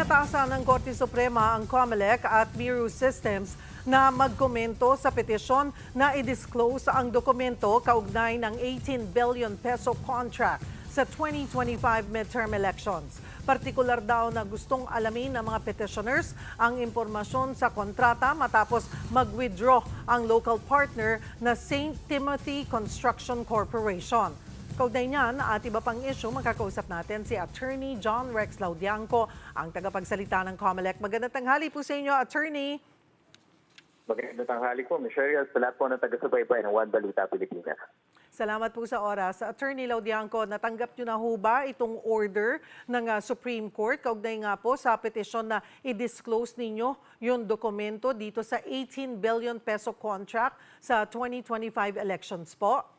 Inatasan ng Korte Suprema ang COMELEC at Miro Systems na magkomento sa petisyon na i-disclose ang dokumento kaugnay ng 18 billion peso contract sa 2025 midterm elections. Partikular daw na gustong alamin ng mga petitioners ang impormasyon sa kontrata matapos mag-withdraw ang local partner na St. Timothy Construction Corporation. Kaugnay niyan at iba pang issue, makakausap natin si Attorney John Rex Laudianco, ang tagapagsalita ng COMELEC. Magandang tanghali po sa inyo, Attorney. Magandang tanghali po, Ms. Sheryl, sa lahat po ng taga-subaybay ng One Balita Pilipinas. Salamat po sa oras. Attorney Laudianco, natanggap niyo na ho ba itong order ng Supreme Court? Kaugnay nga po sa petisyon na i-disclose ninyo yung dokumento dito sa 18 billion peso contract sa 2025 elections po?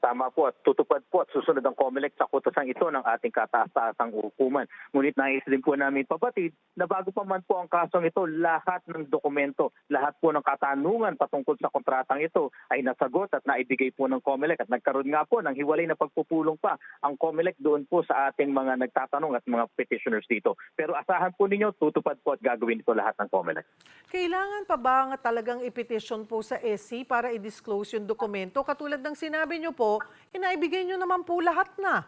Tama po at tutupad po at susunod ang COMELEC sa kutasang ito ng ating kataas-taasang hukuman. Ngunit nais din po namin pabatid na bago pa man po ang kasong ito, lahat ng dokumento, lahat po ng katanungan patungkol sa kontratang ito ay nasagot at naibigay po ng COMELEC. At nagkaroon nga po ng hiwalay na pagpupulong pa ang COMELEC doon po sa ating mga nagtatanong at mga petitioners dito. Pero asahan po ninyo, tutupad po at gagawin ito lahat ng COMELEC. Kailangan pa ba nga talagang i-petition po sa SC para i-disclose yung dokumento? Katulad ng sinabi nyo po, inaibigay nyo naman po lahat na.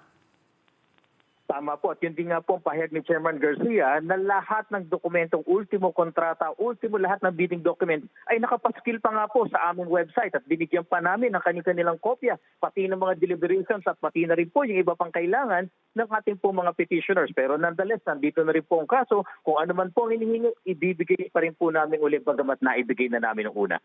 Tama po at yun din nga po ang pahayag ni Chairman Garcia na lahat ng dokumentong ultimo kontrata, ultimo lahat ng bidding document ay nakapaskil pa nga po sa aming website at binigyan pa namin ng kanilang kopya, pati ng mga deliberations at pati na rin po yung iba pang kailangan ng ating po mga petitioners. Pero nonetheless, nandito na rin po ang kaso. Kung ano man po ang hinihingi, ibibigay pa rin po namin ulit bagamat naibigay na namin ng una.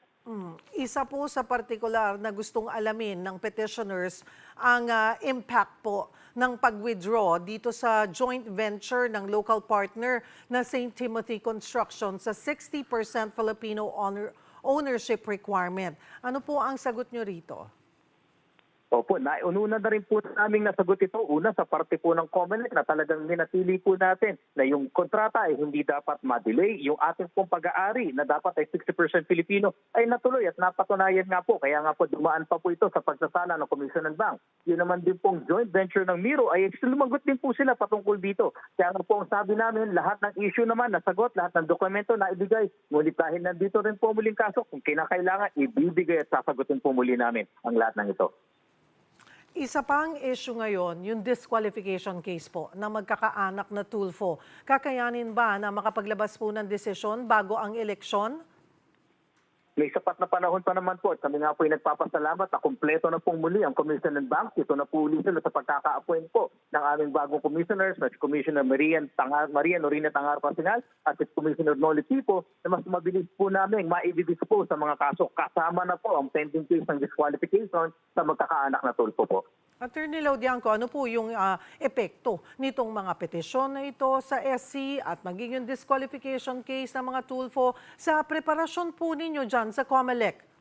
Isa po sa partikular na gustong alamin ng petitioners ang impact po ng pag-withdraw dito sa joint venture ng local partner na St. Timothy Construction sa 60% Filipino ownership requirement. Ano po ang sagot nyo rito? Opo, naununa na rin po naming nasagot ito. Una, sa parte po ng COMELEC na talagang minatili po natin na yung kontrata ay hindi dapat ma-delay. Yung ating pong pag-aari na dapat ay 60% Filipino ay natuloy at napatunayan nga po. Kaya nga po dumaan pa po ito sa pagsasala ng Commission and Bank. Yun naman din pong joint venture ng Miro ay lumagot din po sila patungkol dito. Kaya nga po ang sabi namin, lahat ng issue naman nasagot, lahat ng dokumento na ibigay. Ngunit dahil nandito rin po muling kaso, kung kinakailangan, ibibigay at sasagutin po muli namin ang lahat ng ito. Isa pang issue ngayon, yung disqualification case po na magkakaanak na Tulfo. Kakayanin ba na makapaglabas po ng desisyon bago ang eleksyon? May sapat na panahon pa naman po at kami nga po ay nagpapasalamat na kumpleto na pong muli ang Commission and Bank. Ito na po ulit sila sa pagkaka-appoint po ng aming bagong commissioners na si Commissioner Maria Norina Tangar-Pasingal at si Commissioner Noli Tipo na mas mabilis po namin maibibigay sa mga kaso. Kasama na po ang pending case ng disqualification sa magkakaanak na Tulfo po. Attorney Laudianco, ano po yung epekto nitong mga petisyon na ito sa SC at maging yung disqualification case ng mga Tulfo sa preparasyon po ninyo dyan sa COMELEC?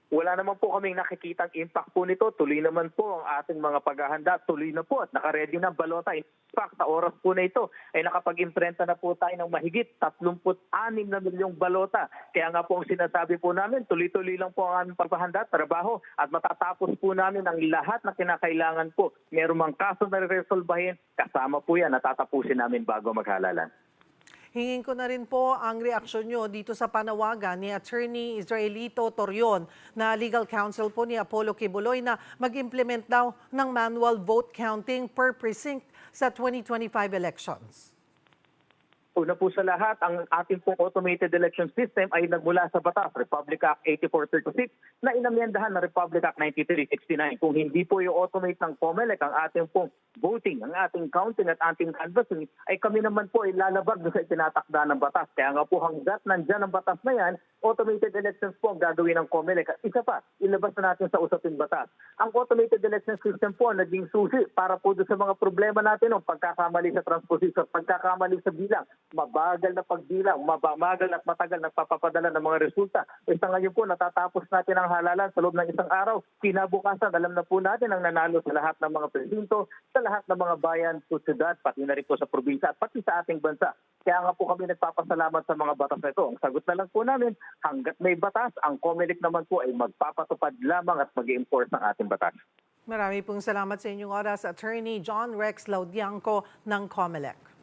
Wala naman po kaming nakikitang impact po nito. Tuloy naman po ang ating mga paghahanda. Tuloy na po at nakaready na balota. In fact, sa oras po na ito ay nakapag-imprenta na po tayo ng mahigit 36 na milyong balota. Kaya nga po ang sinasabi po namin, tuloy-tuloy lang po ang aming paghahanda at trabaho at matatapos po namin ang lahat na kinakailangan po. Meron mang kaso na resolbahin, kasama po yan, natatapusin namin bago maghalalan. Hingin ko na rin po ang reaksyon nyo dito sa panawagan ni Attorney Israelito Torion na legal counsel po ni Apollo Kibuloy na mag-implement daw ng manual vote counting per precinct sa 2025 elections. Una po sa lahat, ang ating pong automated election system ay nagmula sa batas, Republic Act 8436, na inamyendahan ng Republic Act 9369. Kung hindi po yung automate ng COMELEC ang ating pong voting, ang ating counting at ating canvassing, ay kami naman po ay lalabag sa itinatakda ng batas. Kaya nga po hanggat nandyan ang batas na yan, automated elections po ang gagawin ng COMELEC. At isa pa, ilabas na natin sa usaping batas. Ang automated election system po naging susi para po sa mga problema natin, pagkakamali sa transposition, pagkakamali sa bilang, mabagal na pagbilang, mabagal at matagal na papapadala ng mga resulta. Sa ngayon po, natatapos natin ang halalan sa loob ng isang araw. Kinabukasan, alam na po natin ang nanalo sa lahat ng mga presinto, sa lahat ng mga bayan, siyudad, pati na rin po sa probinsya at pati sa ating bansa. Kaya nga po kami nagpapasalamat sa mga batas na ito. Ang sagot na lang po namin, hanggat may batas, ang COMELEC naman po ay magpapatupad lamang at mag-i-enforce ng ating batas. Marami pong salamat sa inyong oras, Attorney John Rex Laudianco ng COMELEC.